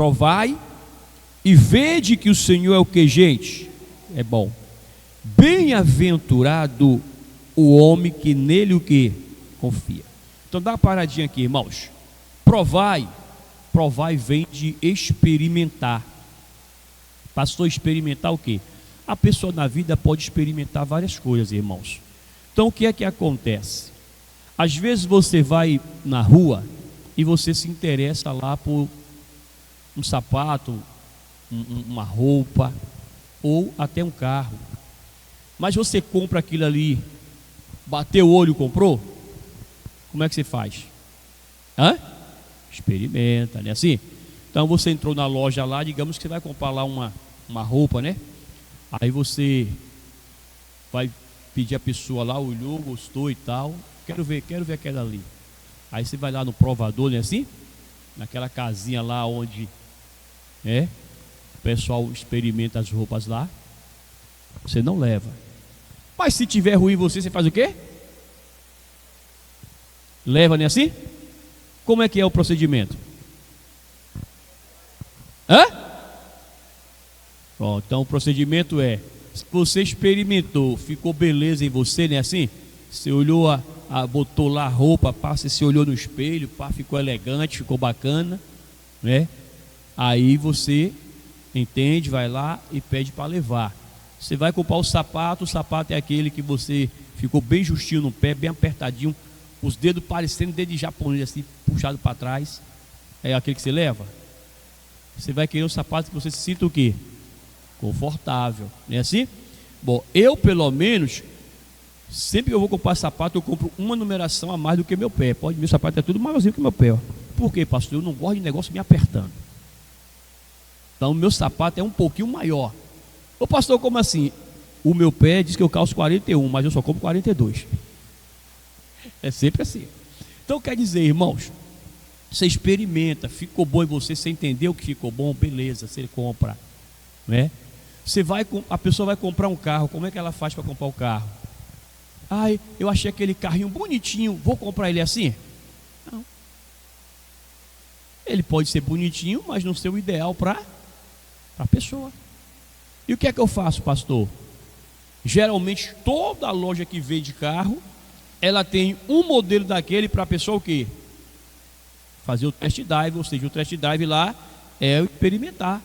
provai e vede que o Senhor é o que, gente? É bom. Bem-aventurado o homem que nele o que? Confia. Então dá uma paradinha aqui, irmãos. Provai vem de experimentar. Pastor, experimentar o quê? A pessoa na vida pode experimentar várias coisas, irmãos. Então o que é que acontece? Às vezes você vai na rua e você se interessa lá por um sapato, uma roupa ou até um carro. Mas você compra aquilo ali, bateu o olho e comprou? Como é que você faz? Experimenta, né? Assim? Então você entrou na loja lá, digamos que você vai comprar lá uma roupa, né? Aí você vai pedir a pessoa lá, olhou, gostou e tal. Quero ver aquela ali. Aí você vai lá no provador, né? Assim? Naquela casinha lá onde o pessoal experimenta as roupas lá. Você não leva. Mas se tiver ruim você faz o quê? Leva, né? Assim? Como é que é o procedimento? Bom, então o procedimento é: se você experimentou, ficou beleza em você, né? Assim? Você olhou, botou lá a roupa, você olhou no espelho, ficou elegante, ficou bacana, né? Aí você entende, vai lá e pede para levar. Você vai comprar o sapato é aquele que você ficou bem justinho no pé, bem apertadinho, os dedos parecendo dedo de japonês, assim, puxado para trás. É aquele que você leva. Você vai querer um sapato que você se sinta o quê? Confortável, não é assim? Bom, eu pelo menos, sempre que eu vou comprar sapato, eu compro uma numeração a mais do que meu pé. Meu sapato é tudo maiorzinho que meu pé. Por quê, pastor? Eu não gosto de negócio me apertando. Então, meu sapato é um pouquinho maior. Ô pastor, como assim? O meu pé diz que eu calço 41, mas eu só compro 42. É sempre assim. Então, quer dizer, irmãos, você experimenta, ficou bom em você, você entendeu que ficou bom, beleza, você compra, né? A pessoa vai comprar um carro, como é que ela faz para comprar o carro? Eu achei aquele carrinho bonitinho, vou comprar ele assim? Não. Ele pode ser bonitinho, mas não ser o ideal para a pessoa. E o que é que eu faço, pastor? Geralmente toda loja que vende carro, ela tem um modelo daquele para a pessoa o quê? Fazer o test drive, ou seja, o test drive lá é experimentar.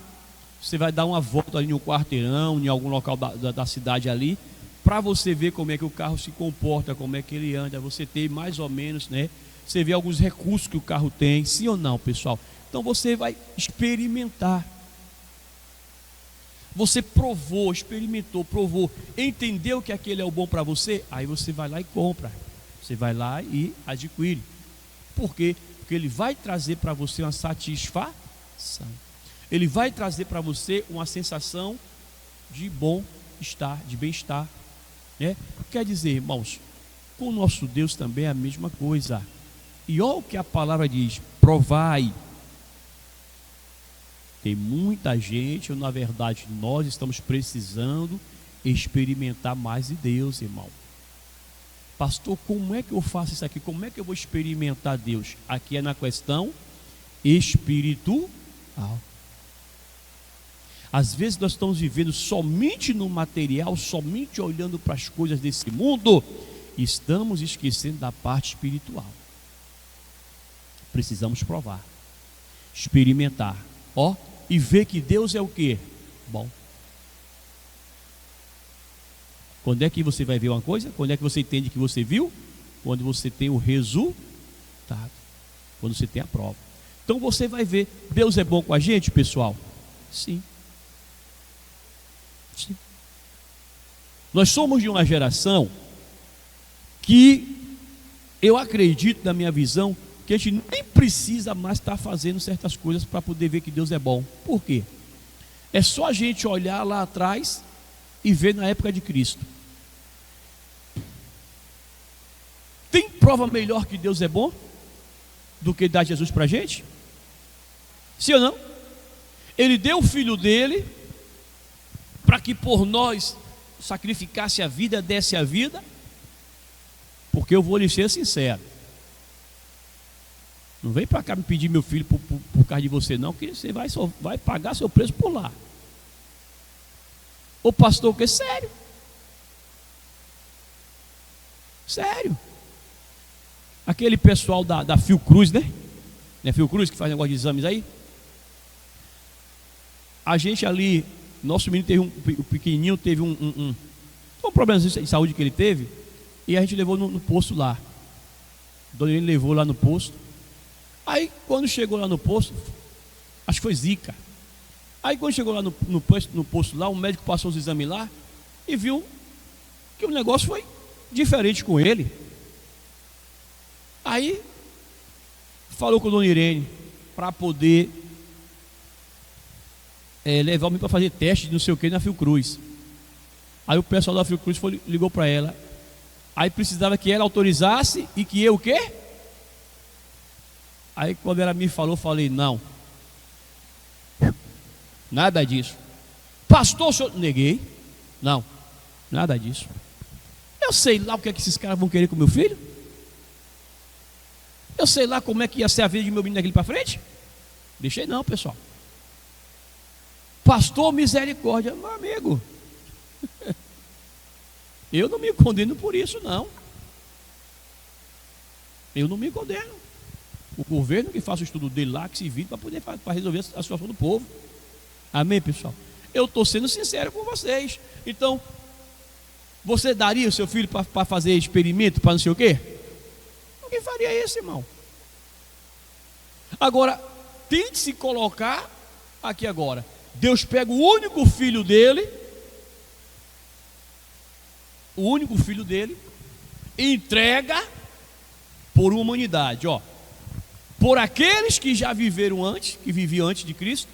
Você vai dar uma volta ali no quarteirão, em algum local da cidade ali, para você ver como é que o carro se comporta, como é que ele anda, você tem mais ou menos, né? Você vê alguns recursos que o carro tem, sim ou não, pessoal? Então você vai experimentar. Você provou, experimentou, provou, entendeu que aquele é o bom para você, aí você vai lá e compra. Você vai lá e adquire. Por quê? Porque ele vai trazer para você uma satisfação. Ele vai trazer para você uma sensação de bom-estar, de bem-estar, né? Quer dizer, irmãos, com o nosso Deus também é a mesma coisa. E olha o que a palavra diz: provai. Tem muita gente, ou na verdade nós estamos precisando experimentar mais de Deus, irmão. Pastor, como é que eu faço isso aqui? Como é que eu vou experimentar Deus? Aqui é na questão espiritual. Às vezes nós estamos vivendo somente no material, somente olhando para as coisas desse mundo, e estamos esquecendo da parte espiritual. Precisamos provar, experimentar, e ver que Deus é o quê? Bom. Quando é que você vai ver uma coisa? Quando é que você entende que você viu? Quando você tem o resultado, quando você tem a prova. Então você vai ver, Deus é bom com a gente, pessoal? Sim. Sim. Nós somos de uma geração que eu acredito, na minha visão, que a gente nem precisa mais estar fazendo certas coisas para poder ver que Deus é bom. Por quê? É só a gente olhar lá atrás e ver na época de Cristo. Tem prova melhor que Deus é bom do que dar Jesus para a gente? Sim ou não? Ele deu o filho dele para que por nós sacrificasse a vida, desse a vida. Porque eu vou lhe ser sincero, Não vem para cá me pedir meu filho por causa de você, não, que você só vai pagar seu preço por lá. Ô pastor, o que? Sério? Sério? Aquele pessoal da Fiocruz, né? Não é Fiocruz que faz negócio de exames aí? A gente ali, nosso menino teve o pequenininho teve um problema de saúde que ele teve, e a gente levou no posto lá. A dona Irene levou lá no posto. Aí quando chegou lá no posto, acho que foi zika. Aí quando chegou lá no posto lá, o médico passou os exames lá e viu que o negócio foi diferente com ele. Aí falou com a dona Irene para poder levar o menino para fazer teste de não sei o que na Fiocruz. Aí o pessoal da Fiocruz ligou para ela. Aí precisava que ela autorizasse e que eu o quê? Aí quando ela me falou, falei, não, nada disso. Pastor, o senhor... Neguei. Não, nada disso. Eu sei lá o que é que esses caras vão querer com meu filho. Eu sei lá como é que ia ser a vida de meu menino daqui para frente. Deixei não, pessoal. Pastor, misericórdia, meu amigo. Eu não me condeno por isso, não. Eu não me condeno. O governo que faça o estudo dele lá, que se vire para poder para resolver a situação do povo. Amém, pessoal? Eu estou sendo sincero com vocês. Então, você daria o seu filho para fazer experimento, para não sei o quê? Ninguém faria isso, irmão. Agora, tente se colocar aqui agora. Deus pega o único filho dele, e entrega por uma humanidade, ó. Por aqueles que já viveram antes, que viviam antes de Cristo,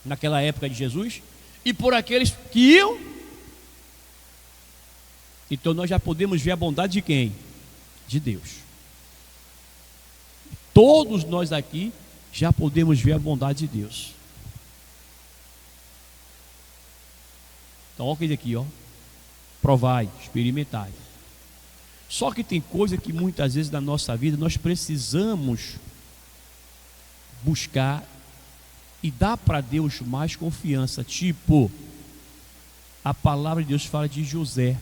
naquela época de Jesus, e por aqueles que iam. Então nós já podemos ver a bondade de quem? De Deus. Todos nós aqui já podemos ver a bondade de Deus. Então olha isso aqui, ó. Provai, experimentai. Só que tem coisa que muitas vezes na nossa vida nós precisamos buscar e dar para Deus mais confiança. Tipo, a palavra de Deus fala de José.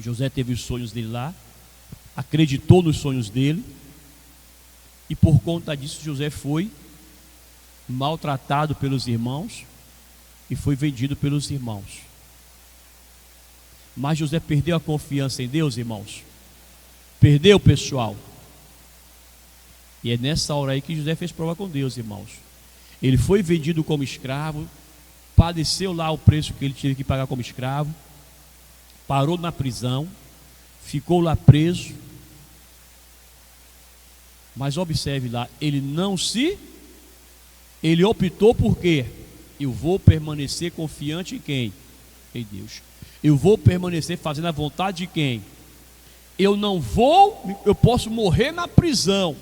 José teve os sonhos dele lá, acreditou nos sonhos dele, e por conta disso José foi maltratado pelos irmãos e foi vendido pelos irmãos. Mas José perdeu a confiança em Deus, irmãos. Perdeu, pessoal. E é nessa hora aí que José fez prova com Deus, irmãos. Ele foi vendido como escravo, padeceu lá o preço que ele teve que pagar como escravo, parou na prisão, ficou lá preso. Mas observe lá, ele optou por quê? Eu vou permanecer confiante em quem? Em Deus. Eu vou permanecer fazendo a vontade de quem? Eu posso morrer na prisão.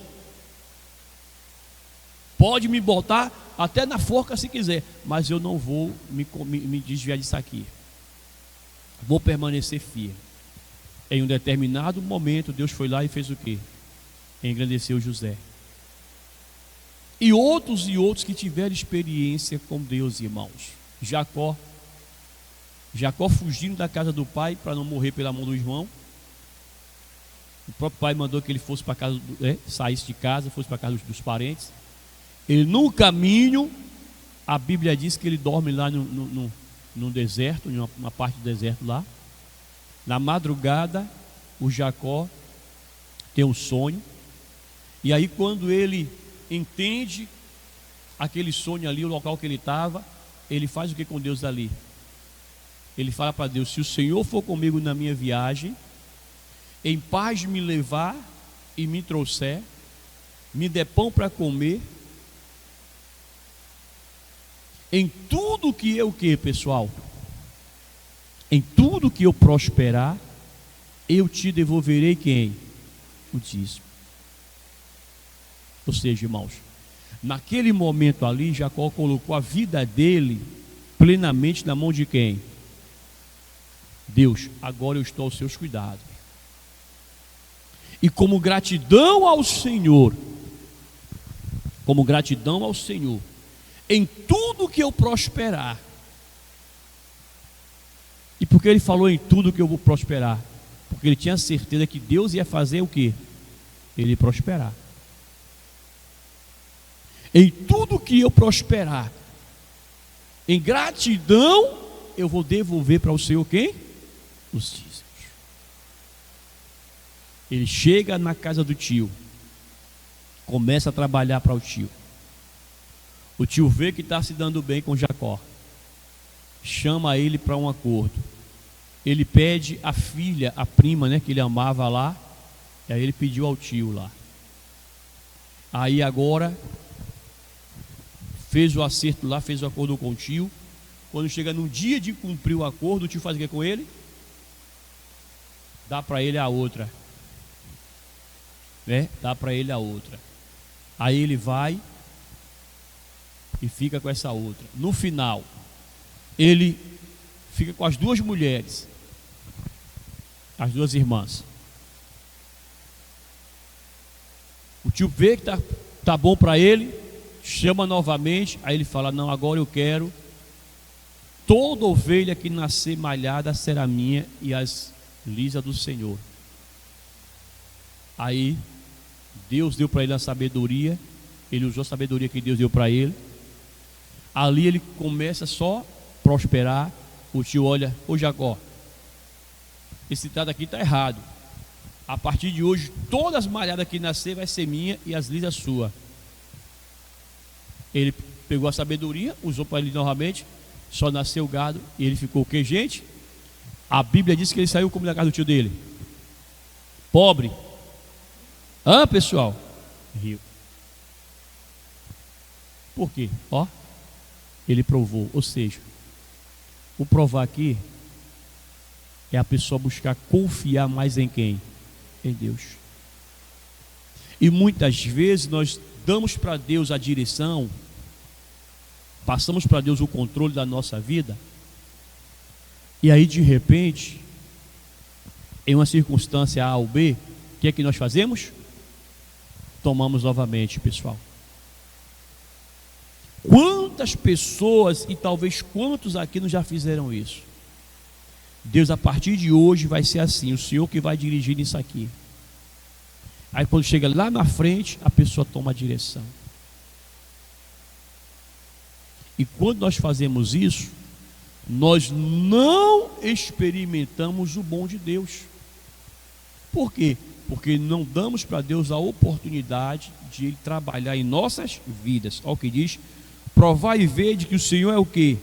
Pode me botar até na forca se quiser, mas eu não vou me desviar disso aqui. Vou permanecer firme. Em um determinado momento, Deus foi lá e fez o quê? Engrandeceu José. E outros que tiveram experiência com Deus, irmãos. Jacó fugindo da casa do pai para não morrer pela mão do irmão. O próprio pai mandou que ele fosse para casa, saísse de casa, fosse para casa dos parentes. Ele no caminho, a Bíblia diz que ele dorme lá no deserto, em uma parte do deserto lá. Na madrugada, o Jacó tem um sonho. E aí quando ele entende aquele sonho ali, o local que ele estava, ele faz o que com Deus ali? Ele fala para Deus: se o Senhor for comigo na minha viagem, em paz me levar e me trouxer, me der pão para comer, em tudo que eu pessoal? Em tudo que eu prosperar, eu te devolverei quem? O dízimo. Ou seja, irmãos, naquele momento ali, Jacó colocou a vida dele plenamente na mão de quem? Deus. Agora eu estou aos seus cuidados. E como gratidão ao Senhor, em tudo que eu prosperar. E por que ele falou em tudo que eu vou prosperar? Porque ele tinha certeza que Deus ia fazer o quê? Ele prosperar. Em tudo que eu prosperar, em gratidão, eu vou devolver para o Senhor quem? Os dízimos. Ele chega na casa do tio, começa a trabalhar para o tio. O tio vê que está se dando bem com Jacó, chama ele para um acordo. Ele pede a filha, a prima, né, que ele amava lá, e aí ele pediu ao tio lá. Aí agora fez o acerto lá, fez o acordo com o tio. Quando chega no dia de cumprir o acordo, o tio faz o que com ele? Dá para ele a outra, né? Dá para ele a outra. Aí ele vai e fica com essa outra. No final, ele fica com as duas mulheres, as duas irmãs. O tio vê que tá bom para ele, chama novamente. Aí ele fala: não, agora eu quero toda ovelha que nascer malhada será minha, e as lisas do Senhor. Aí Deus deu para ele a sabedoria, ele usou a sabedoria que Deus deu para ele. Ali ele começa só a prosperar. O tio olha: ô Jacó, esse ditado aqui está errado. A partir de hoje, todas as malhadas que nascer vai ser minha e as lisas sua. Ele pegou a sabedoria, usou para ele novamente. Só nasceu gado e ele ficou o que, gente? A Bíblia diz que ele saiu como da casa do tio dele? Pobre. Pessoal? Rico. Por quê? Ó, ele provou. Ou seja, o provar aqui é a pessoa buscar confiar mais em quem? Em Deus. E muitas vezes nós damos para Deus a direção, passamos para Deus o controle da nossa vida, e aí de repente, em uma circunstância A ou B, o que é que nós fazemos? Tomamos novamente, pessoal. Quantas pessoas, e talvez quantos aqui não já fizeram isso? Deus, a partir de hoje vai ser assim, o Senhor que vai dirigir isso aqui. Aí quando chega lá na frente, a pessoa toma a direção. E quando nós fazemos isso, nós não experimentamos o bom de Deus. Por quê? Porque não damos para Deus a oportunidade de Ele trabalhar em nossas vidas. Olha o que diz: provai e vede que o Senhor é o quê?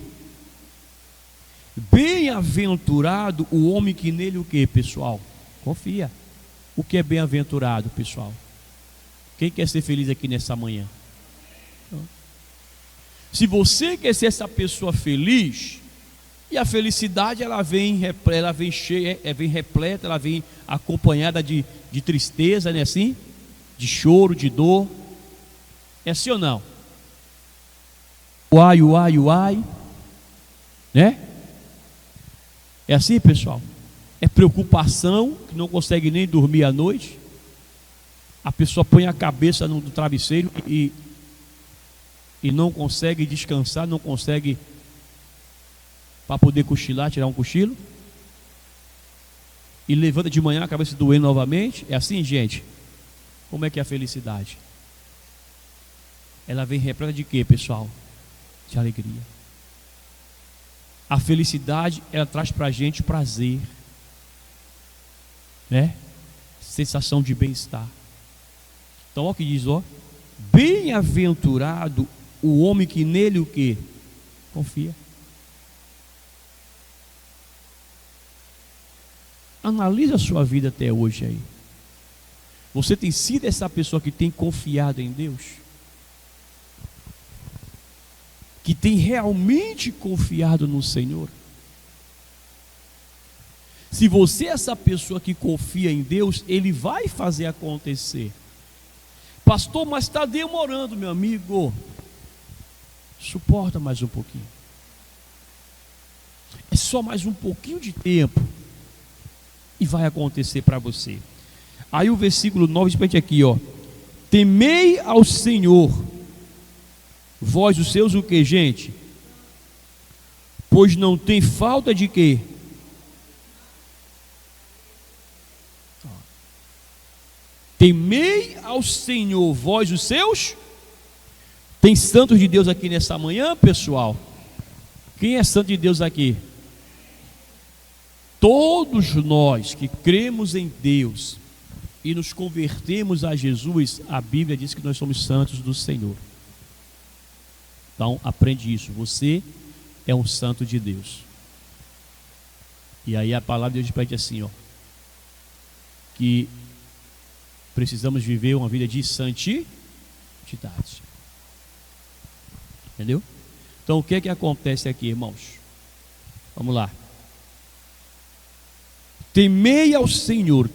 Bem-aventurado o homem que nele o quê, pessoal? Confia. O que é bem-aventurado, pessoal? Quem quer ser feliz aqui nessa manhã? Se você quer ser essa pessoa feliz, e a felicidade ela vem cheia, vem repleta, ela vem acompanhada de tristeza, não é assim? De choro, de dor. É assim ou não? Uai, uai, uai, né? É assim, pessoal? É preocupação, que não consegue nem dormir à noite. A pessoa põe a cabeça no travesseiro e não consegue descansar, não consegue para poder cochilar, tirar um cochilo. E levanta de manhã a cabeça doendo novamente. É assim, gente? Como é que é a felicidade? Ela vem repleta de quê, pessoal? De alegria. A felicidade, ela traz para a gente prazer, né? Sensação de bem-estar. Então, olha o que diz, ó: bem-aventurado o homem que nele o quê? Confia. Analisa a sua vida até hoje aí. Você tem sido essa pessoa que tem confiado em Deus? Que tem realmente confiado no Senhor? Se você é essa pessoa que confia em Deus, Ele vai fazer acontecer. Pastor, mas está demorando, meu amigo. Suporta mais um pouquinho. É só mais um pouquinho de tempo e vai acontecer para você. Aí o versículo 9 diz pra gente aqui, ó: temei ao Senhor, vós os seus o que, gente? Pois não tem falta de quê? Temei ao Senhor, vós os seus. Tem santos de Deus aqui nessa manhã, pessoal? Quem é santo de Deus aqui? Todos nós que cremos em Deus e nos convertemos a Jesus, a Bíblia diz que nós somos santos do Senhor. Então aprende isso, você é um santo de Deus. E aí a palavra de Deus diz para a gente assim, ó, que precisamos viver uma vida de santidade. Entendeu? Então o que é que acontece aqui, irmãos? Vamos lá. Temei ao Senhor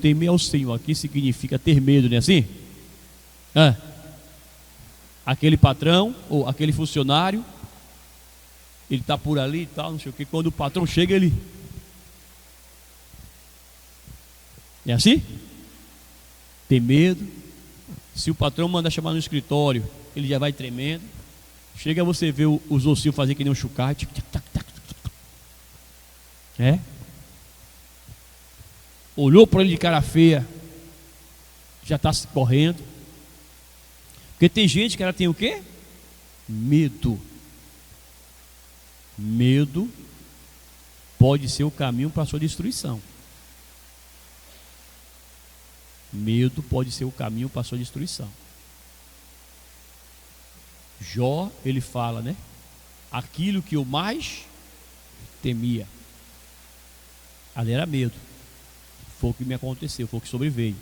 aqui significa ter medo, não é assim? Aquele patrão ou aquele funcionário, ele está por ali e tal, não sei o que, quando o patrão chega, ele... É assim? Tem medo. Se o patrão manda chamar no escritório, ele já vai tremendo. Chega você ver os ossinhos fazer que nem um chucate. Olhou para ele de cara feia, já está correndo. Porque tem gente que ela tem o quê? Medo. Medo pode ser o caminho para a sua destruição. Medo pode ser o caminho para a sua destruição. Jó, ele fala, né? Aquilo que eu mais temia. Ali era medo. Foi o que me aconteceu, foi o que sobreveio.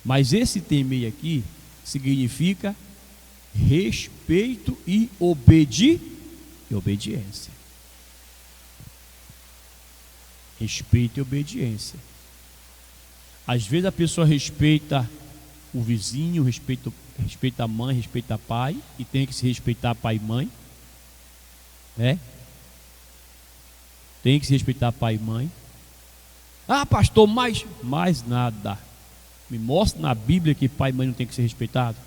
Mas esse temer aqui significa respeito e obediência. Respeito e obediência. Às vezes a pessoa respeita o vizinho, respeita a mãe, respeita o pai, e tem que se respeitar pai e mãe, né? Tem que se respeitar pai e mãe. Ah, pastor, mais nada. Me mostra na Bíblia que pai e mãe não tem que ser respeitado.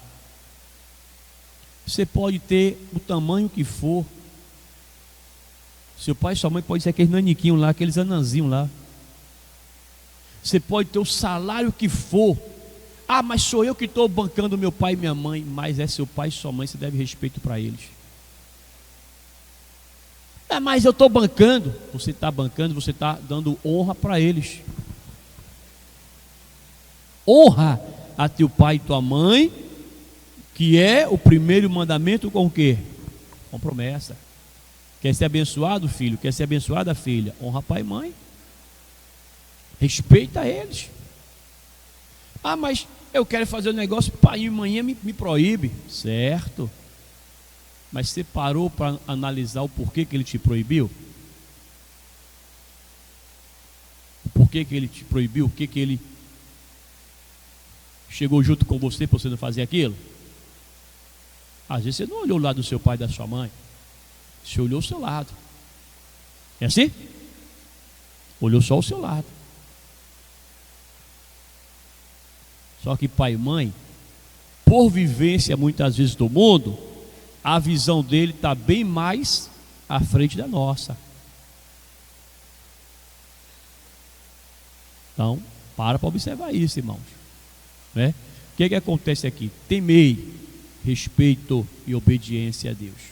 Você pode ter o tamanho que for. Seu pai e sua mãe pode ser aqueles naniquinhos lá, aqueles anãzinhos lá. Você pode ter o salário que for. Ah, mas sou eu que estou bancando meu pai e minha mãe. Mas é seu pai e sua mãe, você deve respeito para eles. Ah, mas eu estou bancando. Você está bancando, você está dando honra para eles. Honra a teu pai e tua mãe, que é o primeiro mandamento com o quê? Com promessa. Quer ser abençoado, filho? Quer ser abençoada, filha? Honra pai e mãe. Respeita eles. Ah, mas eu quero fazer um negócio, pai e mãe me proíbe. Certo. Mas você parou para analisar o porquê que ele te proibiu? O porquê que ele te proibiu? O que ele chegou junto com você para você não fazer aquilo? Às vezes você não olhou o lado do seu pai e da sua mãe. Você olhou o seu lado. É assim? Olhou só o seu lado. Só que pai e mãe, por vivência muitas vezes do mundo, a visão dele está bem mais à frente da nossa. Então, para observar isso, irmãos, né? O que acontece aqui? Temei, respeito e obediência a Deus.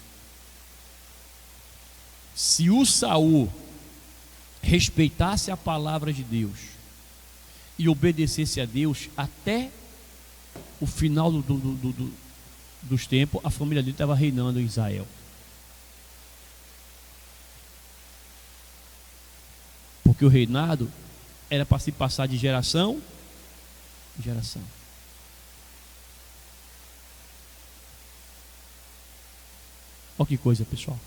Se o Saul respeitasse a palavra de Deus e obedecesse a Deus até o final dos tempos, a família dele estava reinando em Israel. Porque o reinado era para se passar de geração em geração. Olha que coisa, pessoal.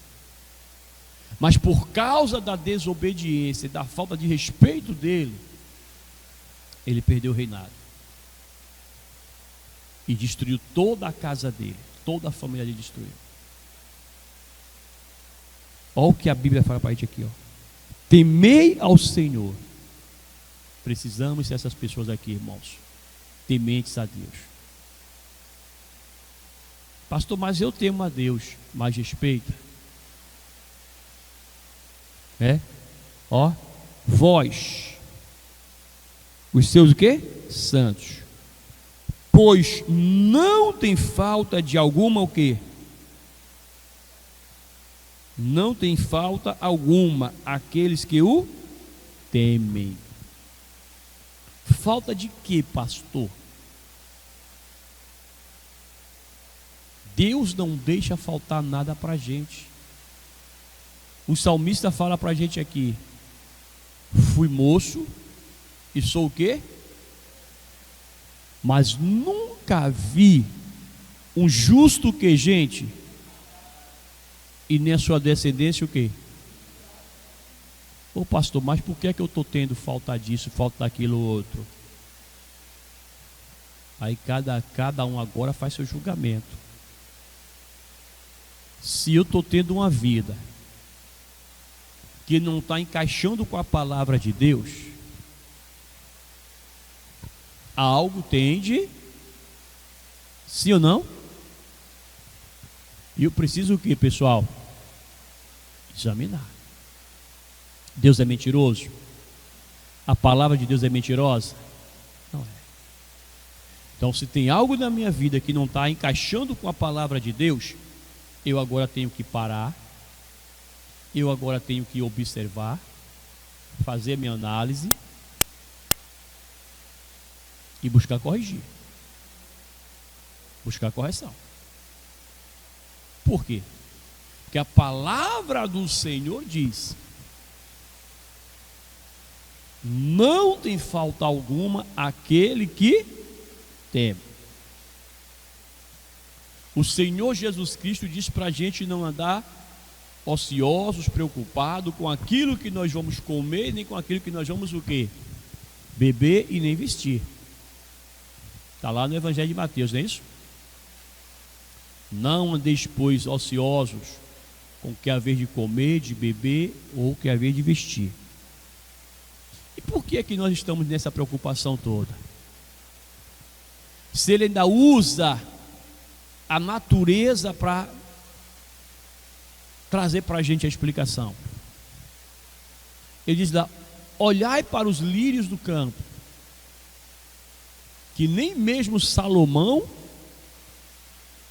Mas por causa da desobediência e da falta de respeito dele, ele perdeu o reinado. E destruiu toda a casa dele. Toda a família dele destruiu. Olha o que a Bíblia fala para a gente aqui, ó. Temei ao Senhor. Precisamos ser essas pessoas aqui, irmãos, tementes a Deus. Pastor, mas eu temo a Deus, mas respeita. Vós, os seus o quê? Santos. Pois não tem falta de alguma o quê? Não tem falta alguma aqueles que o temem. Falta de quê, pastor? Deus não deixa faltar nada para a gente. O salmista fala para a gente aqui: fui moço e sou o quê? Mas nunca vi um justo que, gente, e nem a sua descendência o quê? Ô pastor, mas por que é que eu estou tendo falta disso, falta daquilo outro? Aí cada um agora faz seu julgamento. Se eu estou tendo uma vida que não está encaixando com a palavra de Deus, algo tende, sim ou não? E eu preciso o que, pessoal? Examinar. Deus é mentiroso? A palavra de Deus é mentirosa? Não é. Então, se tem algo na minha vida que não está encaixando com a palavra de Deus, eu agora tenho que parar, eu agora tenho que observar, fazer minha análise e buscar corrigir, buscar correção. Por quê? Porque a palavra do Senhor diz: não tem falta alguma aquele que teme. O Senhor Jesus Cristo diz para a gente não andar ociosos, preocupados com aquilo que nós vamos comer, nem com aquilo que nós vamos o quê? Beber e nem vestir. Está lá no Evangelho de Mateus, não é isso? Não andeis, pois, ociosos com o que haver de comer, de beber ou o que haver de vestir. E por que é que nós estamos nessa preocupação toda? Se ele ainda usa a natureza para trazer para a gente a explicação. Ele diz lá: olhai para os lírios do campo, que nem mesmo Salomão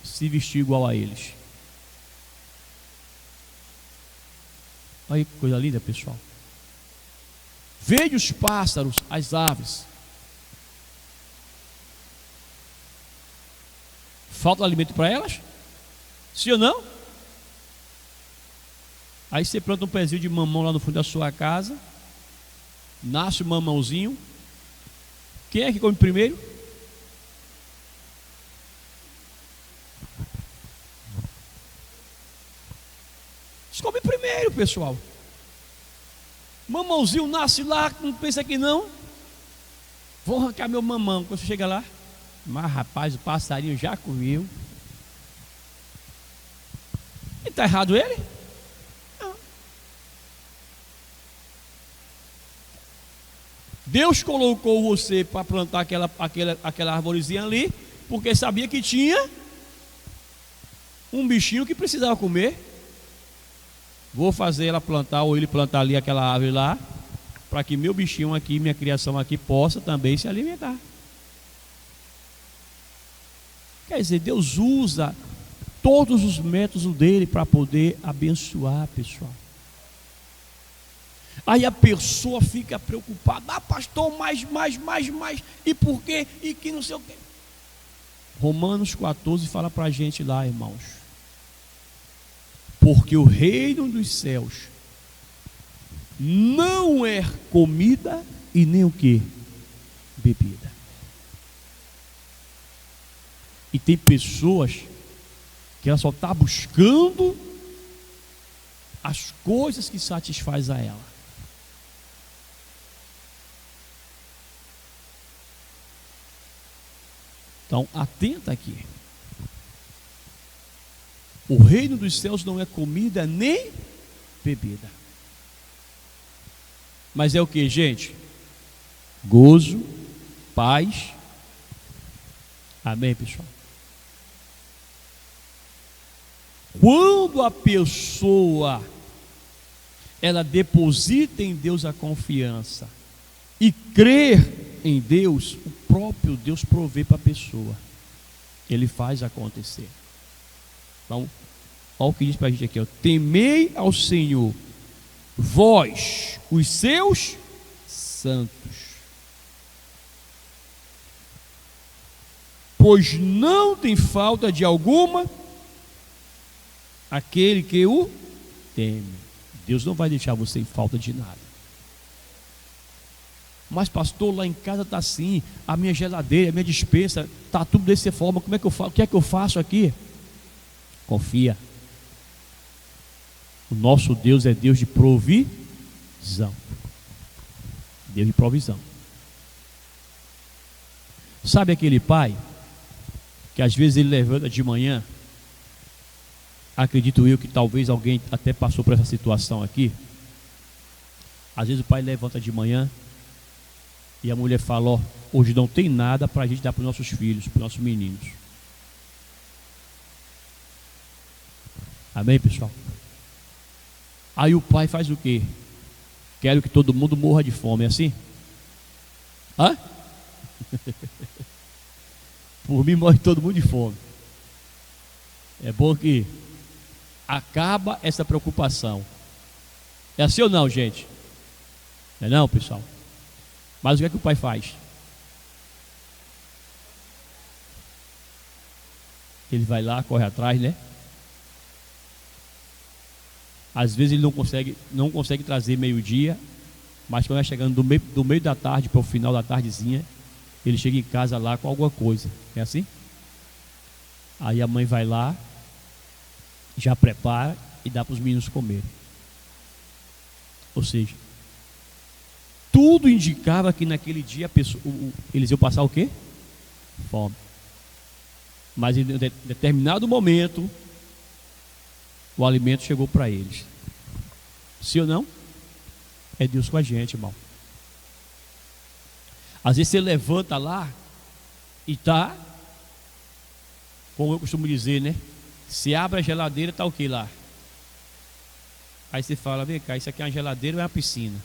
se vestiu igual a eles. Olha que coisa linda, pessoal. Vede os pássaros, as aves. Falta alimento para elas? Sim ou não? Aí você planta um pezinho de mamão lá no fundo da sua casa, nasce um mamãozinho. Quem é que come primeiro? Eles comem primeiro, pessoal. Mamãozinho nasce lá, não pensa que não. Vou arrancar meu mamão. Quando você chega lá, mas rapaz, o passarinho já comeu. E está errado ele? Não. Deus colocou você para plantar aquela arvorezinha ali, porque sabia que tinha um bichinho que precisava comer. Vou fazer ela plantar, ou ele plantar ali aquela árvore lá, para que meu bichinho aqui, minha criação aqui, possa também se alimentar. Quer dizer, Deus usa todos os métodos dele para poder abençoar, pessoal. Aí a pessoa fica preocupada: ah, pastor, mais, e por quê? E que não sei o quê. Romanos 14 fala para a gente lá, irmãos: porque o reino dos céus não é comida e nem o que? Bebida. E tem pessoas que ela só está buscando as coisas que satisfaz a ela. Então, atenta aqui. O reino dos céus não é comida nem bebida. Mas é o que, gente? gozo, paz. Amém, pessoal? Quando a pessoa ela deposita em Deus a confiança e crer em Deus, o próprio Deus provê para a pessoa. Ele faz acontecer. Então, olha o que diz para a gente aqui, ó. Temei ao Senhor, vós, os seus santos, pois não tem falta de alguma aquele que o teme. Deus não vai deixar você em falta de nada. Mas pastor, lá em casa está assim, a minha geladeira, a minha despensa, está tudo dessa forma, como é que eu faço? O que é que eu faço aqui? Confia. O nosso Deus é Deus de provisão. Deus de provisão. Sabe aquele pai que às vezes ele levanta de manhã? Acredito eu que talvez alguém até passou por essa situação aqui. Às vezes o pai levanta de manhã e a mulher fala: ó, hoje não tem nada para a gente dar para os nossos filhos, para os nossos meninos. Amém, pessoal? Aí o pai faz o quê? Quero que todo mundo morra de fome, é assim? Hã? Por mim morre todo mundo de fome. É bom que acaba essa preocupação. É assim ou não, gente? Não é não, pessoal? Mas o que é que o pai faz? Ele vai lá, corre atrás, né? Às vezes ele não consegue trazer meio-dia, mas quando vai chegando do meio da tarde para o final da tardezinha, ele chega em casa lá com alguma coisa. É assim? Aí a mãe vai lá, já prepara e dá para os meninos comerem. Ou seja, tudo indicava que naquele dia eles iam passar o quê? Fome. Mas em determinado momento, o alimento chegou para eles. Sim ou não? É Deus com a gente, irmão. Às vezes você levanta lá e tá, como eu costumo dizer, né? Se abre a geladeira, tá o que lá? Aí você fala: vem cá, isso aqui é uma geladeira ou é uma piscina?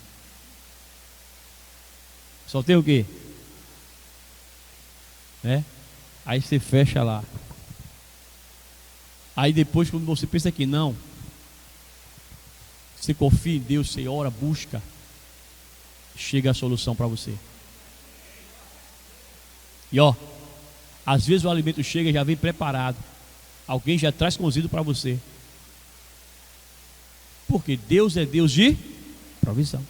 Só tem o quê? Né? Aí você fecha lá. Aí depois, quando você pensa que não, você confia em Deus, você ora, busca, chega a solução para você. E ó, às vezes o alimento chega e já vem preparado. Alguém já traz cozido para você. Porque Deus é Deus de provisão.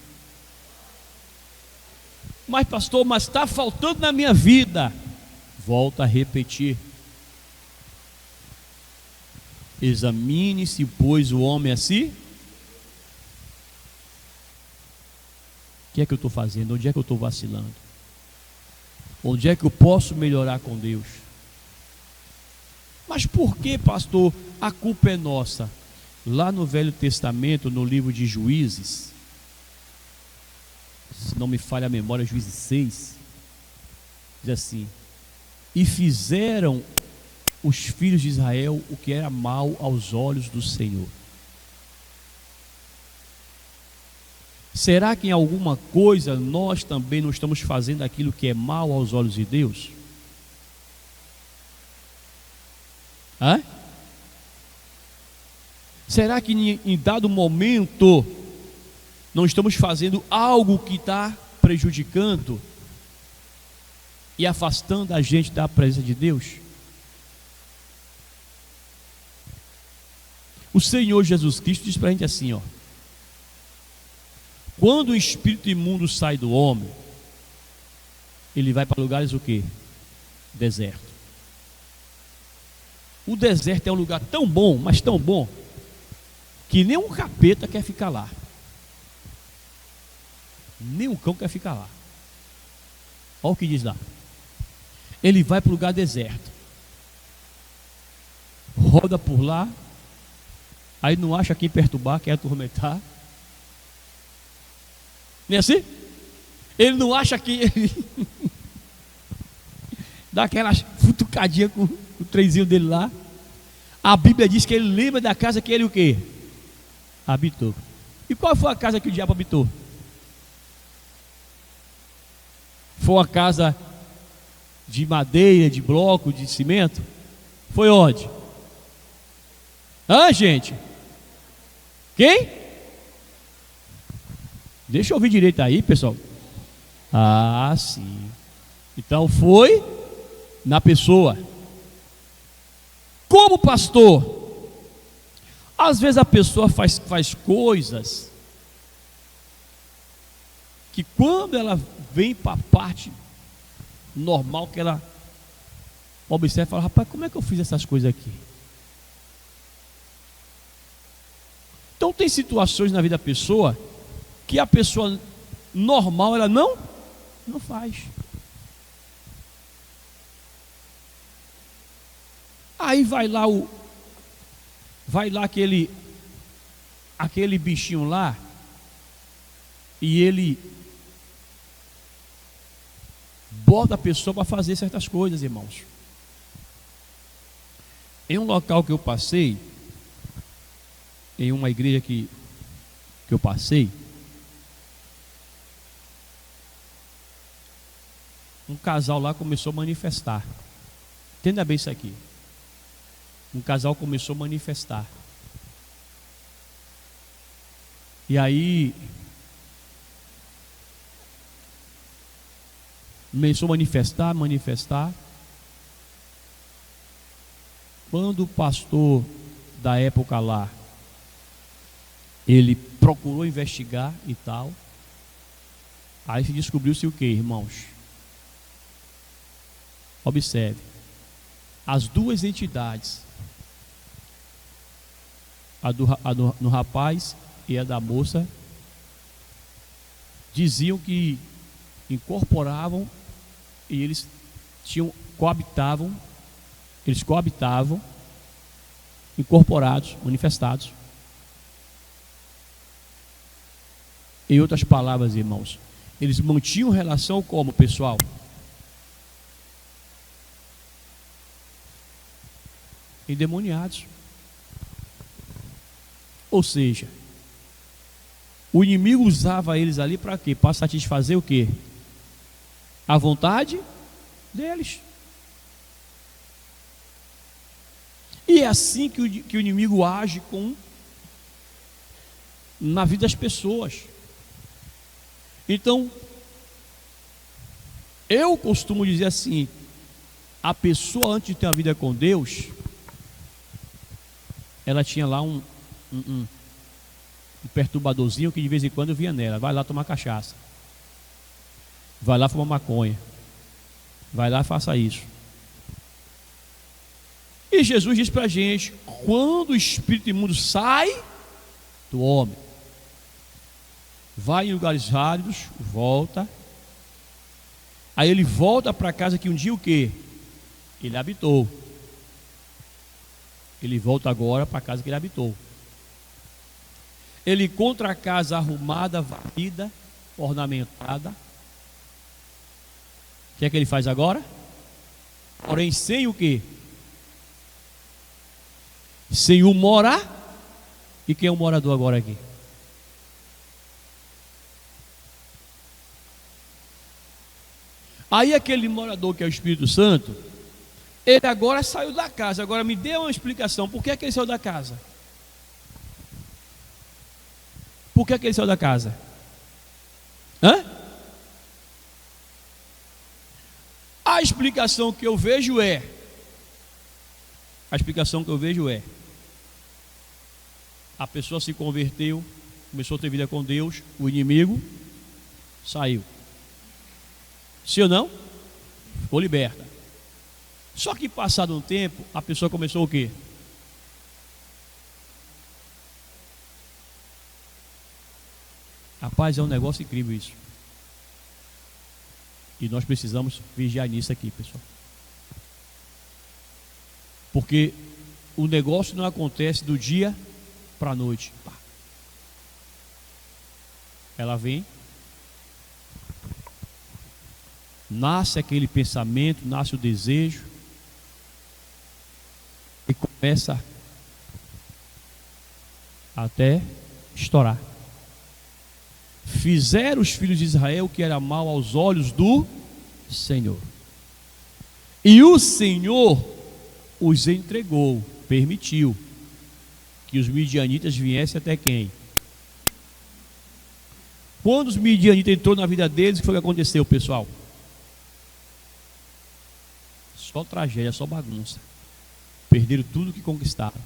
Mas pastor, mas está faltando na minha vida. Volta a repetir. Examine-se, pois, o homem assim. O que é que eu estou fazendo? Onde é que eu estou vacilando? Onde é que eu posso melhorar com Deus? Mas por que, pastor, a culpa é nossa? Lá no Velho Testamento, no livro de Juízes, se não me falha a memória, Juízes 6, diz assim: e fizeram os filhos de Israel o que era mal aos olhos do Senhor. Será que em alguma coisa nós também não estamos fazendo aquilo que é mal aos olhos de Deus? Hã? Será que em dado momento não estamos fazendo algo que está prejudicando e afastando a gente da presença de Deus? O Senhor Jesus Cristo diz para a gente assim, ó: quando o espírito imundo sai do homem, ele vai para lugares o quê? Deserto. O deserto é um lugar tão bom, mas tão bom, que nem um capeta quer ficar lá. Nem um cão quer ficar lá. Olha o que diz lá. Ele vai para o lugar deserto, roda por lá, aí não acha quem perturbar, quer atormentar. Não é assim? Ele não acha que ele dá aquela futucadinha com o trenzinho dele lá. A Bíblia diz que ele lembra da casa que ele o quê? Habitou. E qual foi a casa que o diabo habitou? Foi uma casa de madeira, de bloco, de cimento? Foi onde? Gente? Quem? Deixa eu ouvir direito aí, pessoal. Sim. Então foi na pessoa. Como pastor, às vezes a pessoa faz coisas que quando ela vem para a parte normal, que ela observa e fala: rapaz, como é que eu fiz essas coisas aqui? Então tem situações na vida da pessoa que a pessoa normal ela não faz. Aí vai lá aquele bichinho lá e ele bota a pessoa para fazer certas coisas, irmãos. Em um local que eu passei, em uma igreja que eu passei, um casal lá começou a manifestar. Entenda bem isso aqui. Um casal começou a manifestar. E aí começou a manifestar. Quando o pastor da época lá, ele procurou investigar e tal, aí se descobriu-se o que, irmãos? Observe, as duas entidades, no rapaz e a da moça, diziam que incorporavam e eles coabitavam, incorporados, manifestados. Em outras palavras, irmãos, eles mantinham relação como, pessoal? Endemoniados. Ou seja, o inimigo usava eles ali para quê? Para satisfazer o quê? A vontade deles. E é assim que o inimigo age na vida das pessoas. Então, eu costumo dizer assim: a pessoa antes de ter uma vida com Deus, ela tinha lá um perturbadorzinho que de vez em quando vinha nela. Vai lá tomar cachaça, vai lá fumar maconha, vai lá e faça isso. E Jesus diz para a gente: quando o espírito imundo sai do homem, vai em lugares áridos, volta. Aí ele volta para a casa que um dia o quê? Ele habitou. Ele volta agora para a casa que ele habitou. Ele encontra a casa arrumada, varrida, ornamentada. O que é que ele faz agora? Porém sem o quê? Sem o morar. E quem é o morador agora aqui? Aí aquele morador que é o Espírito Santo, ele agora saiu da casa. Agora me dê uma explicação. Por que é que ele saiu da casa? Por que é que ele saiu da casa? A explicação que eu vejo é: a pessoa se converteu, começou a ter vida com Deus, o inimigo saiu. Sim ou não? Ficou liberta. Só que passado um tempo, a pessoa começou o quê? Rapaz, é um negócio incrível isso. E nós precisamos vigiar nisso aqui, pessoal. Porque o negócio não acontece do dia para a noite. Ela vem, nasce aquele pensamento, nasce o desejo, e começa até estourar. Fizeram os filhos de Israel o que era mal aos olhos do Senhor, e o Senhor os entregou, permitiu que os midianitas viessem até quem? Quando os midianitas entrou na vida deles, o que foi que aconteceu, pessoal? Só tragédia, só bagunça. Perderam tudo que conquistaram.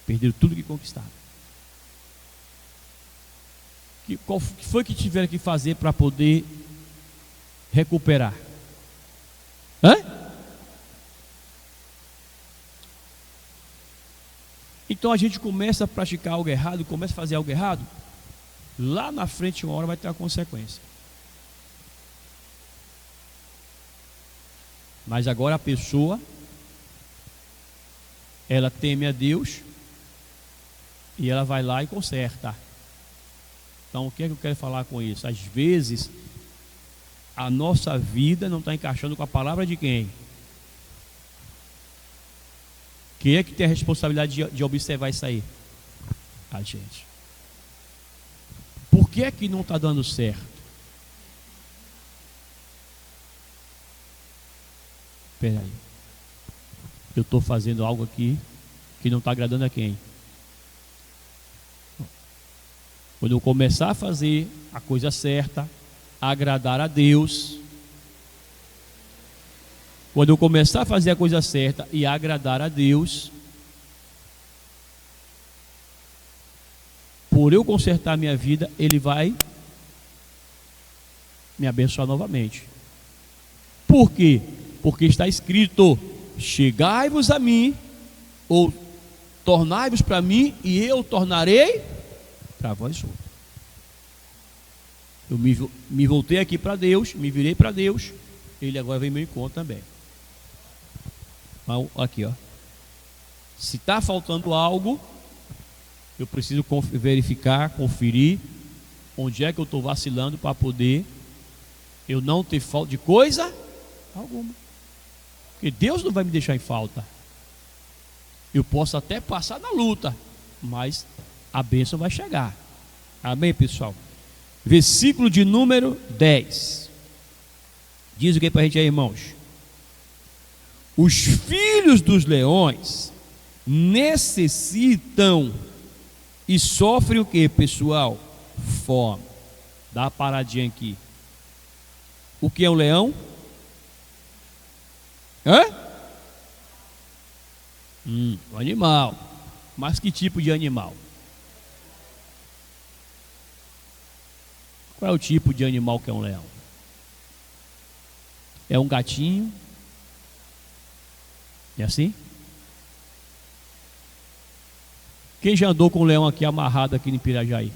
Perderam tudo que conquistaram. Qual foi que tiveram que fazer para poder recuperar? Hã? Então a gente começa a praticar algo errado, começa a fazer algo errado, lá na frente uma hora vai ter uma consequência. Mas agora a pessoa, ela teme a Deus e ela vai lá e conserta. Então o que é que eu quero falar com isso? Às vezes a nossa vida não está encaixando com a palavra de quem? Quem é que tem a responsabilidade de observar isso aí? A gente. Por que é que não está dando certo? Espera aí. Eu estou fazendo algo aqui que não está agradando a quem? Quando eu começar a fazer a coisa certa, agradar a Deus, quando eu começar a fazer a coisa certa e agradar a Deus, por eu consertar a minha vida, Ele vai me abençoar novamente. Por quê? Porque está escrito: chegai-vos a mim, ou tornai-vos para mim, e eu tornarei para vós outros. Eu me voltei aqui para Deus, me virei para Deus, Ele agora vem ao meu encontro também. Então, aqui, ó. Se está faltando algo, eu preciso verificar, conferir onde é que eu estou vacilando para poder eu não ter falta de coisa alguma. Porque Deus não vai me deixar em falta. Eu posso até passar na luta, mas a bênção vai chegar. Amém, pessoal? Versículo de número 10. Diz o que para a gente aí, irmãos? Os filhos dos leões necessitam e sofrem o que, pessoal? Fome. Dá uma paradinha aqui. O que é um leão? Um animal. Mas que tipo de animal? Qual é o tipo de animal que é um leão? É um gatinho? É assim? Quem já andou com um leão aqui amarrado aqui em Pirajaí?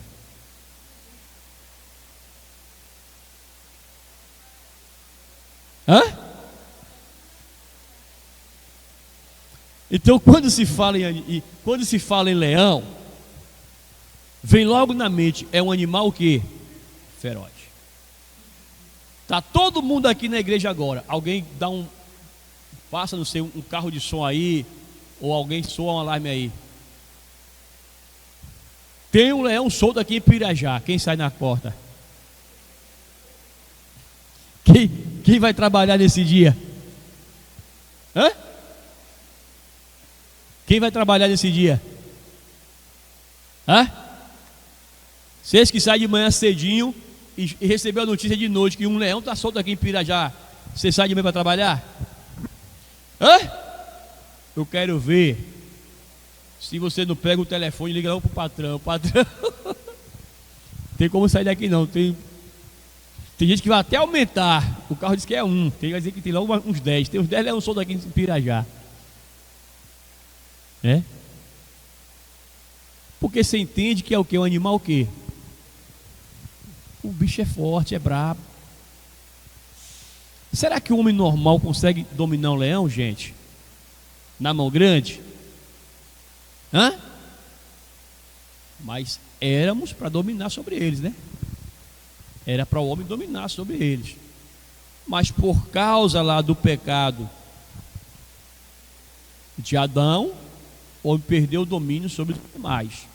Então quando se fala em leão, vem logo na mente, é um animal que feroz. Tá todo mundo aqui na igreja agora. Alguém passa, não sei, um carro de som aí, ou alguém soa um alarme aí. Tem um leão solto aqui em Pirajá. Quem sai na porta? Quem vai trabalhar nesse dia? Quem vai trabalhar nesse dia? Vocês que saem de manhã cedinho e recebeu a notícia de noite que um leão está solto aqui em Pirajá, você sai de manhã para trabalhar? Eu quero ver se você não pega o telefone e liga logo para o patrão. Patrão, tem como sair daqui não. Tem gente que vai até aumentar. O carro diz que é um. Tem que dizer que tem logo uns 10. Tem uns 10 leões soltos aqui em Pirajá. Porque você entende que é o que? Um animal o quê? O bicho é forte, é brabo. Será que o homem normal consegue dominar um leão, gente? Na mão grande? Mas éramos para dominar sobre eles, né? Era para o homem dominar sobre eles. Mas por causa lá do pecado de Adão, o homem perdeu o domínio sobre os animais.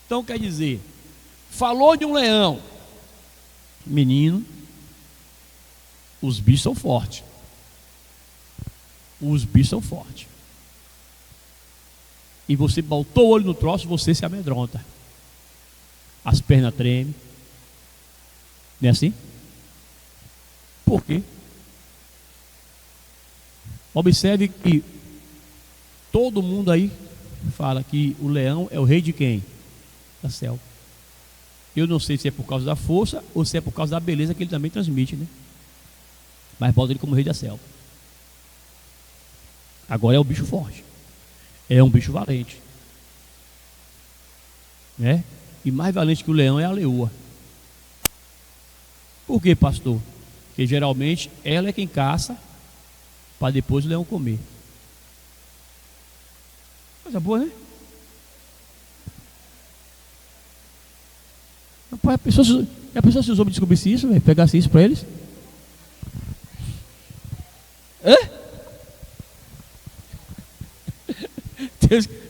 Então quer dizer, falou de um leão, menino, os bichos são fortes. Os bichos são fortes. E você botou o olho no troço, você se amedronta. As pernas tremem. Não é assim? Por quê? Observe que todo mundo aí fala que o leão é o rei de quem? Da selva. Eu não sei se é por causa da força ou se é por causa da beleza que ele também transmite, né? Mas bota ele como rei da selva. Agora é o bicho forte. É um bicho valente, né? E mais valente que o leão é a leoa. Por quê, pastor? Porque geralmente ela é quem caça para depois o leão comer. Coisa boa, né? Rapaz, a pessoa se os homens descobrissem isso, véio, pegasse isso para eles? Hã?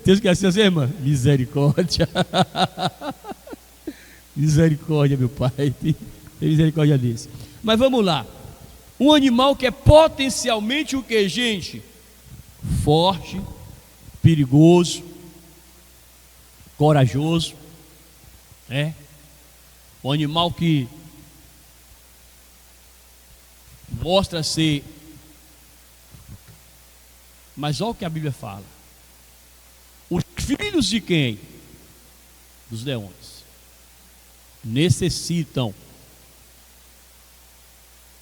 Deus quer assim, irmã? Misericórdia. Misericórdia, meu pai. Tem misericórdia desse. Mas vamos lá. Um animal que é potencialmente o que, gente? Forte, perigoso, corajoso, né? Um animal que mostra ser. Mas olha o que a Bíblia fala. Os filhos de quem? Dos leões. Necessitam.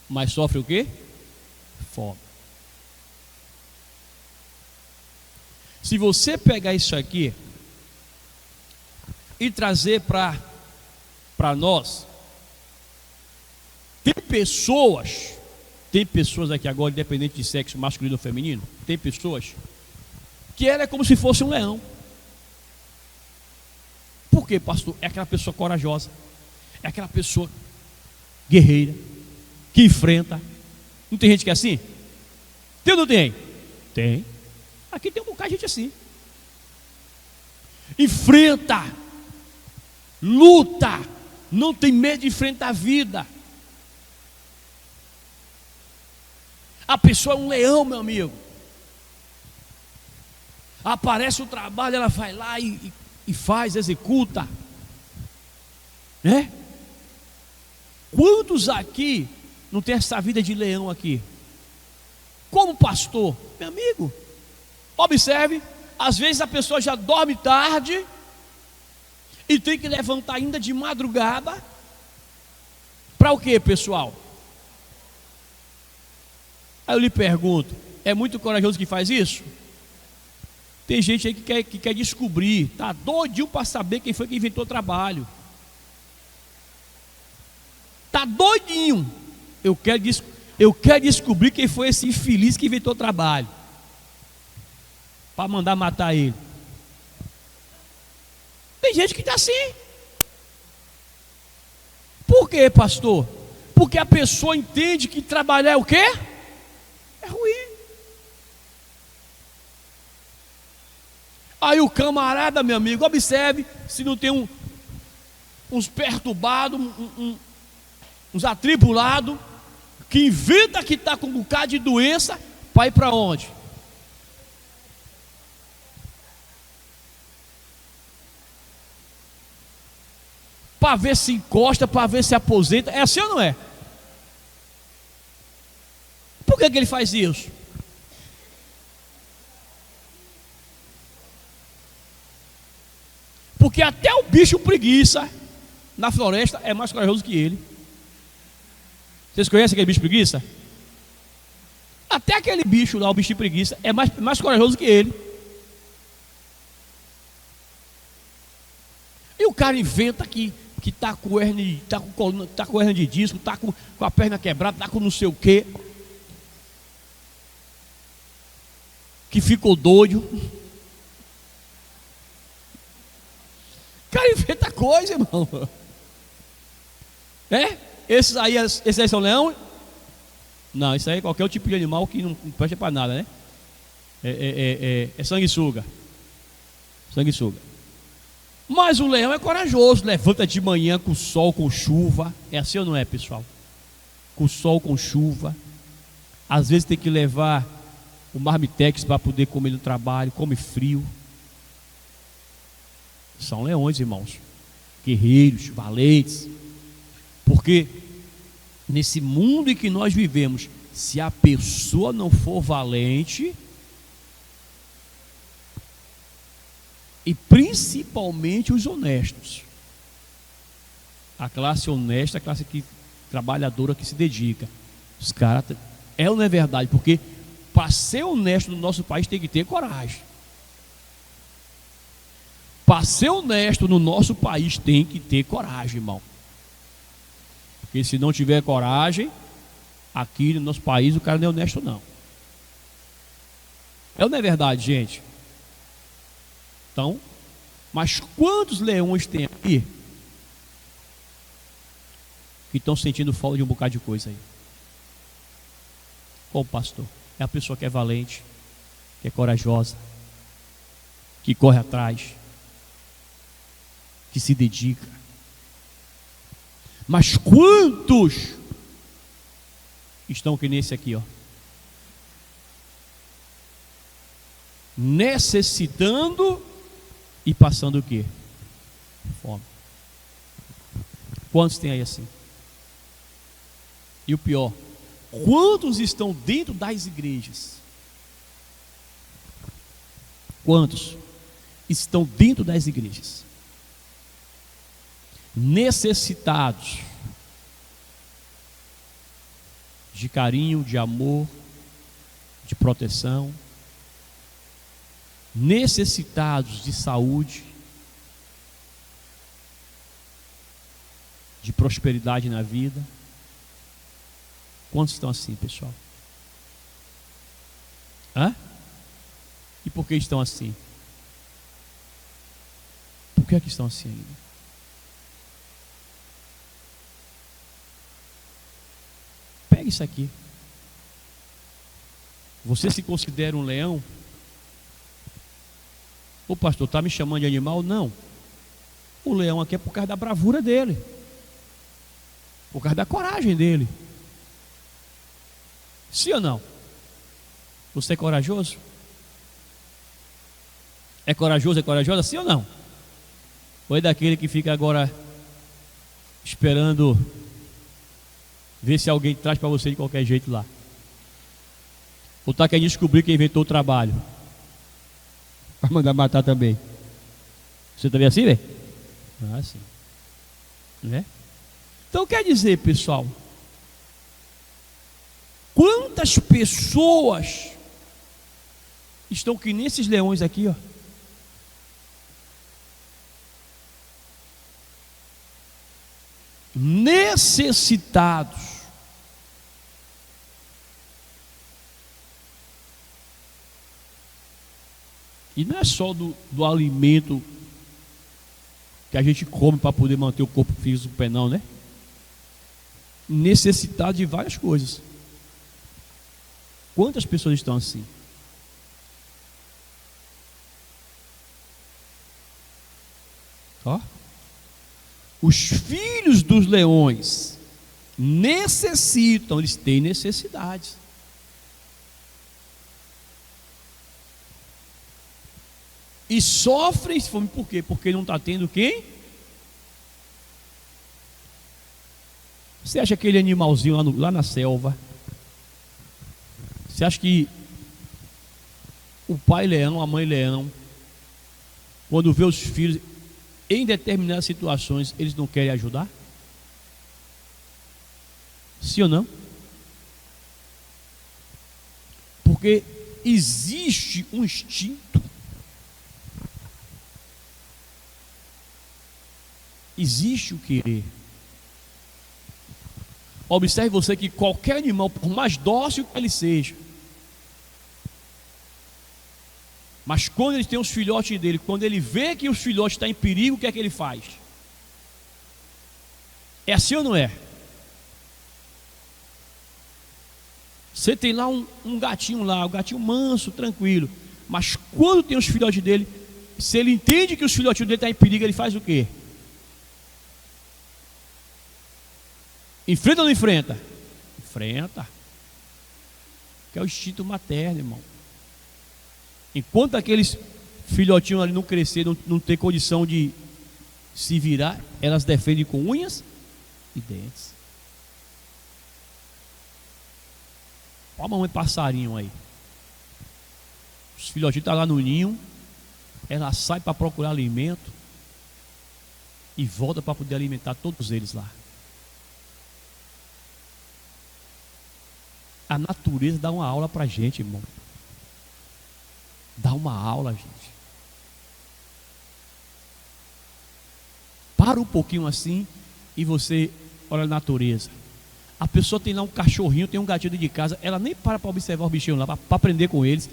Mas sofrem o quê? Fome. Se você pegar isso aqui e trazer para nós, tem pessoas aqui agora, independente de sexo masculino ou feminino, tem pessoas que ela é como se fosse um leão. Por quê, pastor? É aquela pessoa corajosa, é aquela pessoa guerreira, que enfrenta. Não tem gente que é assim? Tem ou não tem? Tem. Aqui tem um bocado de gente assim. Enfrenta, luta, não tem medo de enfrentar a vida. A pessoa é um leão, meu amigo. Aparece o trabalho, ela vai lá e faz, executa, né? Quantos aqui não tem essa vida de leão aqui? Como pastor, meu amigo, observe, às vezes a pessoa já dorme tarde e tem que levantar ainda de madrugada. Para o quê, pessoal? Aí eu lhe pergunto, é muito corajoso que faz isso? Tem gente aí que quer descobrir, tá doidinho para saber quem foi que inventou o trabalho. Tá doidinho. Eu quero descobrir quem foi esse infeliz que inventou o trabalho, para mandar matar ele. Tem gente que está assim. Por quê, pastor? Porque a pessoa entende que trabalhar é o quê? É ruim. Aí o camarada, meu amigo, observe se não tem uns perturbados, uns atribulados, que inventa que está com um bocado de doença, para ir para onde? Para ver se encosta, para ver se aposenta. É assim ou não é? Por que ele faz isso? Porque até o bicho preguiça na floresta é mais corajoso que ele. Vocês conhecem aquele bicho preguiça? Até aquele bicho lá, o bicho de preguiça, é mais corajoso que ele. E o cara inventa que tá com hernia, tá com hernia de disco, tá com a perna quebrada, tá com não sei o quê, que ficou doido. O cara inventa coisa, irmão. É? Esses aí são leão? Não, isso aí é qualquer tipo de animal que não presta para nada, né? É sanguessuga. Sanguessuga. Mas o leão é corajoso, levanta de manhã com sol, com chuva. É assim ou não é, pessoal? Com sol, com chuva. Às vezes tem que levar o marmitex para poder comer no trabalho, come frio. São leões, irmãos. Guerreiros, valentes. Porque nesse mundo em que nós vivemos, se a pessoa não for valente, e principalmente os honestos, a classe honesta, a classe trabalhadora que se dedica, os caras, é ou não é verdade? Porque para ser honesto no nosso país tem que ter coragem. Para ser honesto no nosso país tem que ter coragem, irmão. Porque se não tiver coragem, aqui no nosso país o cara não é honesto não. É ou não é verdade, gente? Então, mas quantos leões tem aqui que estão sentindo falta de um bocado de coisa aí? Como pastor? É a pessoa que é valente, que é corajosa, que corre atrás, que se dedica. Mas quantos estão que nesse aqui, ó, necessitando e passando o quê? Fome. Quantos tem aí assim? E o pior, quantos estão dentro das igrejas? Quantos estão dentro das igrejas? Necessitados de carinho, de amor, de proteção, necessitados de saúde, de prosperidade na vida. Quantos estão assim, pessoal? Hã? E por que estão assim? Por que é que estão assim ainda? Pega isso aqui. Você se considera um leão? O pastor está me chamando de animal? Não. O leão aqui é por causa da bravura dele, por causa da coragem dele. Sim ou não? Você é corajoso? É corajoso, é corajosa? Sim ou não? Ou é daquele que fica agora esperando ver se alguém traz para você de qualquer jeito lá? Ou está querendo descobrir quem inventou o trabalho para mandar matar também? Você também é assim, velho? Ah, sim. Né? Então quer dizer, pessoal, quantas pessoas estão que nesses leões aqui, ó, necessitados, e não é só do alimento que a gente come para poder manter o corpo físico pé, não, né? Necessitado de várias coisas. Quantas pessoas estão assim? Ó. Os filhos dos leões necessitam, eles têm necessidades. E sofrem fome por quê? Porque não está tendo quem? Você acha aquele animalzinho lá na selva? Você acha que o pai leão, a mãe leão, quando vê os filhos em determinadas situações, eles não querem ajudar? Sim ou não? Porque existe um instinto, existe o querer. Observe você que qualquer animal, por mais dócil que ele seja, mas quando ele tem os filhotes dele, quando ele vê que os filhotes estão em perigo, o que é que ele faz? É assim ou não é? Você tem lá um gatinho lá, um gatinho manso, tranquilo. Mas quando tem os filhotes dele, se ele entende que os filhotes dele estão em perigo, ele faz o quê? Enfrenta ou não enfrenta? Enfrenta. Que é o instinto materno, irmão. Enquanto aqueles filhotinhos ali não crescer, não ter condição de se virar, elas defendem com unhas e dentes. Olha a mamãe passarinho aí. Os filhotinhos estão lá no ninho, ela sai para procurar alimento e volta para poder alimentar todos eles lá. A natureza dá uma aula para a gente, irmão. Dá uma aula, gente. Para um pouquinho assim e você olha a natureza. A pessoa tem lá um cachorrinho, tem um gatinho dentro de casa, ela nem para observar os bichinhos lá, para aprender com eles.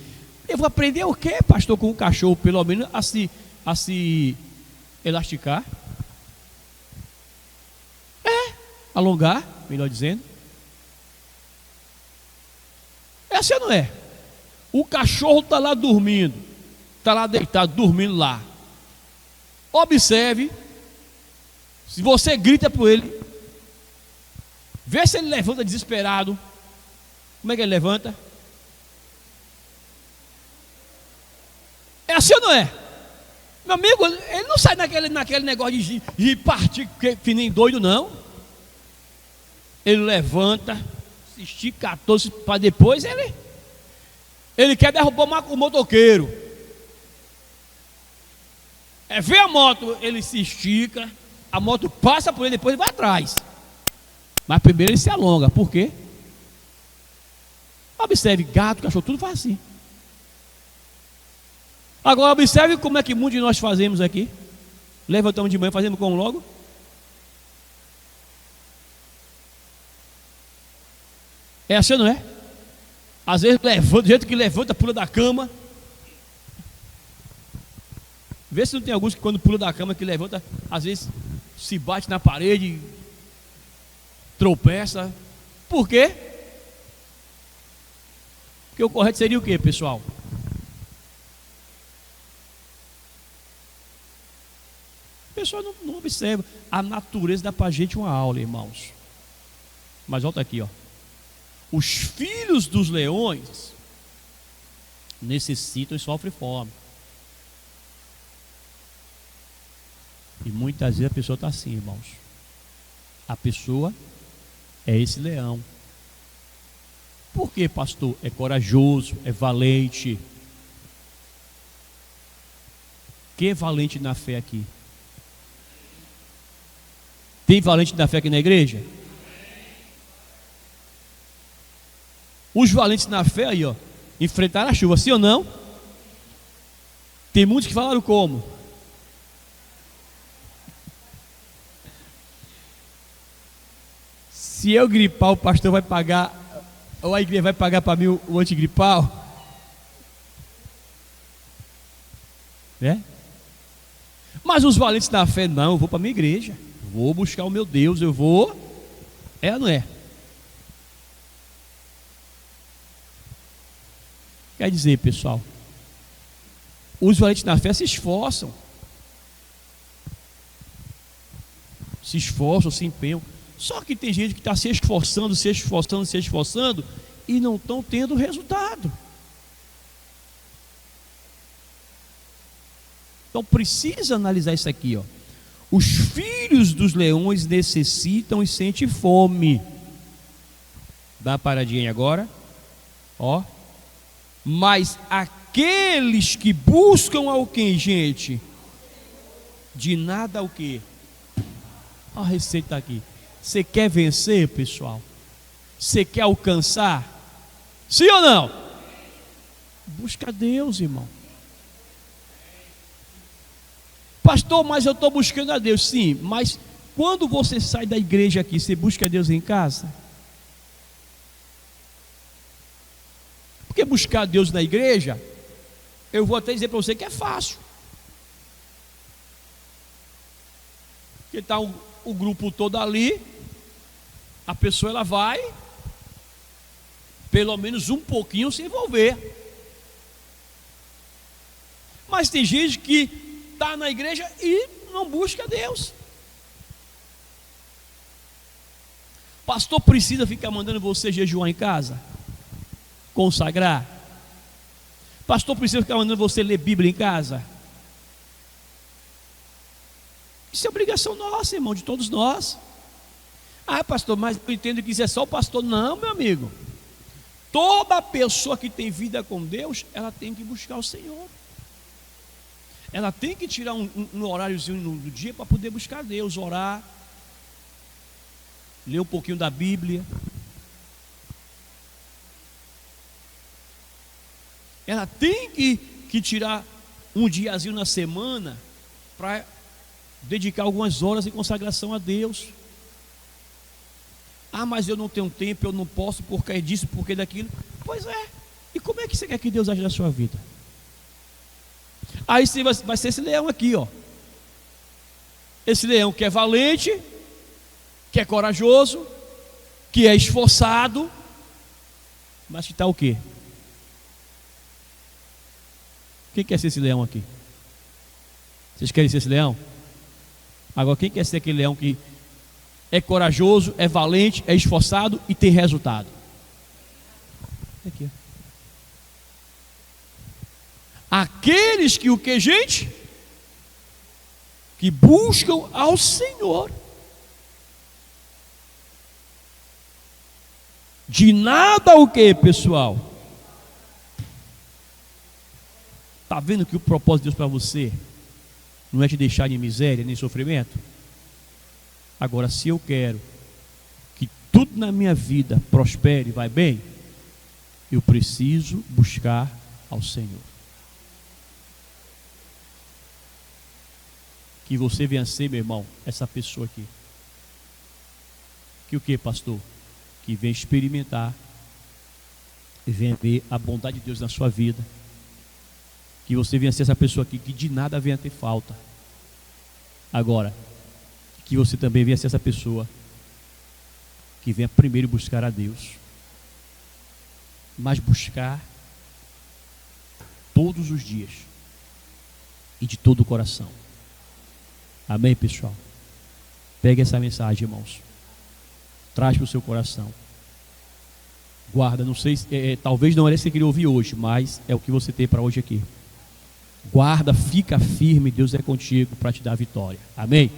Eu vou aprender o quê, pastor, com o cachorro? Pelo menos a se elasticar. Alongar, melhor dizendo. É assim ou não é? O cachorro está lá dormindo, está lá deitado, dormindo lá. Observe, se você grita para ele, vê se ele levanta desesperado. Como é que ele levanta? É assim ou não é? Meu amigo, ele não sai naquele negócio de partir que nem doido, não. Ele levanta, se estica todo para depois ele quer derrubar o motoqueiro. Vê a moto, ele se estica, a moto passa por ele, depois ele vai atrás. Mas primeiro ele se alonga. Por quê? Observe, gato, cachorro, tudo faz assim. Agora observe como é que muitos de nós fazemos aqui. Levantamos de manhã, fazemos como logo? É assim ou não é? Às vezes levanta, do jeito que levanta, pula da cama. Vê se não tem alguns que quando pula da cama, que levanta, às vezes se bate na parede, tropeça. Por quê? Porque o correto seria o quê, pessoal? A pessoa não observa. A natureza dá pra gente uma aula, irmãos. Mas volta aqui, ó. Os filhos dos leões necessitam e sofrem fome. E muitas vezes a pessoa está assim, irmãos. A pessoa é esse leão. Por quê, pastor? É corajoso, é valente. Quem é valente na fé aqui? Tem valente na fé aqui na igreja? Os valentes na fé aí, ó, enfrentaram a chuva, sim ou não? Tem muitos que falaram como? Se eu gripar, o pastor vai pagar, ou a igreja vai pagar para mim o antigripal? Né? Mas os valentes na fé, não, eu vou para a minha igreja, vou buscar o meu Deus, eu vou. É ou não é? Quer dizer, pessoal, os valentes na fé se esforçam, se empenham. Só que tem gente que está se esforçando e não estão tendo resultado. Então precisa analisar isso aqui, ó. Os filhos dos leões necessitam e sentem fome. Dá uma paradinha aí agora, ó. Mas aqueles que buscam ao quem, gente? De nada ao quê? A receita aqui. Você quer vencer, pessoal? Você quer alcançar? Sim ou não? Busca Deus, irmão. Pastor, mas eu estou buscando a Deus. Sim, mas quando você sai da igreja aqui, você busca Deus em casa? Porque buscar Deus na igreja, eu vou até dizer para você que é fácil. Porque está o grupo todo ali, a pessoa ela vai, pelo menos um pouquinho se envolver. Mas tem gente que está na igreja e não busca Deus. Pastor precisa ficar mandando você jejuar em casa? Consagrar? Pastor precisa ficar mandando você ler Bíblia em casa? Isso é obrigação nossa, irmão, de todos nós. Ah, pastor, mas eu entendo que isso é só o pastor. Não, meu amigo. Toda pessoa que tem vida com Deus, ela tem que buscar o Senhor. Ela tem que tirar um horáriozinho no dia para poder buscar Deus, orar, ler um pouquinho da Bíblia. Ela tem que tirar um diazinho na semana para dedicar algumas horas em consagração a Deus. Ah, mas eu não tenho tempo, eu não posso, porque disso, porque daquilo. Pois é. E como é que você quer que Deus age na sua vida? Aí você vai ser esse leão aqui, ó. Esse leão que é valente, que é corajoso, que é esforçado, mas que está o quê? Quem quer ser esse leão aqui? Vocês querem ser esse leão? Agora, quem quer ser aquele leão que é corajoso, é valente, é esforçado e tem resultado? Aqui, ó. Aqueles que o que, gente? Que buscam ao Senhor. De nada o que, pessoal? Está vendo que o propósito de Deus para você não é te deixar em miséria nem sofrimento? Agora, se eu quero que tudo na minha vida prospere e vai bem, eu preciso buscar ao Senhor. Que você venha ser, meu irmão, essa pessoa aqui. Que o que, pastor? Que venha experimentar e venha ver a bondade de Deus na sua vida. Que você venha ser essa pessoa aqui que de nada venha ter falta. Agora, que você também venha ser essa pessoa que venha primeiro buscar a Deus, mas buscar todos os dias e de todo o coração. Amém, pessoal? Pegue essa mensagem, irmãos, traz para o seu coração, guarda. Não sei, talvez não era isso que você queria ouvir hoje, mas é o que você tem para hoje aqui. Guarda, fica firme, Deus é contigo para te dar a vitória. Amém?